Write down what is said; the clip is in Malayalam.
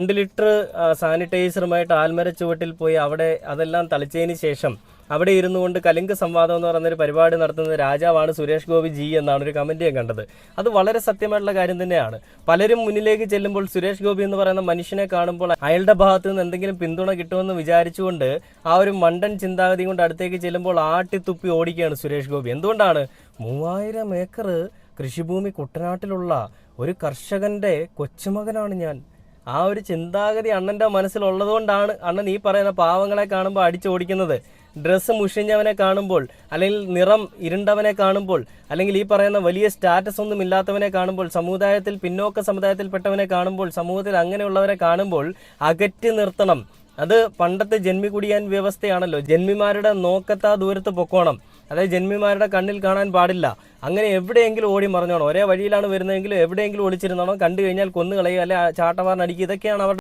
2 ലിറ്റർ സാനിറ്റൈസറുമായിട്ട് ആൽമര ചുവട്ടിൽ പോയി അവിടെ അതെല്ലാം തളിച്ചതിന് ശേഷം അവിടെ ഇരുന്നു കൊണ്ട് കലിംഗ സംവാദം എന്ന് പറയുന്നൊരു പരിപാടി നടത്തുന്നത് രാജാവാണ് സുരേഷ് ഗോപി ജി എന്നാണ് ഒരു കമൻറ്റ് ഞാൻ കണ്ടത്. അത് വളരെ സത്യമായിട്ടുള്ള കാര്യം തന്നെയാണ്. പലരും മുന്നിലേക്ക് ചെല്ലുമ്പോൾ സുരേഷ് ഗോപി എന്ന് പറയുന്ന മനുഷ്യനെ കാണുമ്പോൾ അയാളുടെ ഭാഗത്ത് നിന്ന് എന്തെങ്കിലും പിന്തുണ കിട്ടുമെന്ന് വിചാരിച്ചുകൊണ്ട് ആ ഒരു മണ്ടൻ ചിന്താഗതി കൊണ്ട് അടുത്തേക്ക് ചെല്ലുമ്പോൾ ആട്ടിത്തുപ്പി ഓടിക്കുകയാണ് സുരേഷ് ഗോപി. എന്തുകൊണ്ടാണ്? 3000 ഏക്കർ കൃഷിഭൂമി കുട്ടനാട്ടിലുള്ള ഒരു കർഷകന്റെ കൊച്ചുമകനാണ് ഞാൻ. ആ ഒരു ചിന്താഗതി അണ്ണൻ്റെ മനസ്സിലുള്ളതുകൊണ്ടാണ് അണ്ണൻ ഈ പറയുന്ന പാവങ്ങളെ കാണുമ്പോൾ അടിച്ചോടിക്കുന്നത്. ഡ്രസ്സ് മുഷിഞ്ഞവനെ കാണുമ്പോൾ, അല്ലെങ്കിൽ നിറം ഇരുണ്ടവനെ കാണുമ്പോൾ, അല്ലെങ്കിൽ ഈ പറയുന്ന വലിയ സ്റ്റാറ്റസ് ഒന്നും ഇല്ലാത്തവനെ കാണുമ്പോൾ, സമുദായത്തിൽ പിന്നോക്ക സമുദായത്തിൽപ്പെട്ടവനെ കാണുമ്പോൾ, സമൂഹത്തിൽ അങ്ങനെയുള്ളവരെ കാണുമ്പോൾ അകറ്റി നിർത്തണം. അത് പണ്ടത്തെ ജന്മി കുടിയാൻ വ്യവസ്ഥയാണല്ലോ. ജന്മിമാരുടെ നോക്കത്താ ദൂരത്ത് പൊക്കോണം. അതായത് ജന്മിമാരുടെ കണ്ണിൽ കാണാൻ പാടില്ല. അങ്ങനെ എവിടെയെങ്കിലും ഓടി മറിഞ്ഞോണം. ഒരേ വഴിയിലാണ് വരുന്നതെങ്കിലും എവിടെയെങ്കിലും ഒളിച്ചിരുന്നോണം. കണ്ടു കഴിഞ്ഞാൽ കൊന്നു കളയുക, അല്ലെ ചാട്ടവാറിനടിക്കുക. ഇതൊക്കെയാണ് അവരുടെ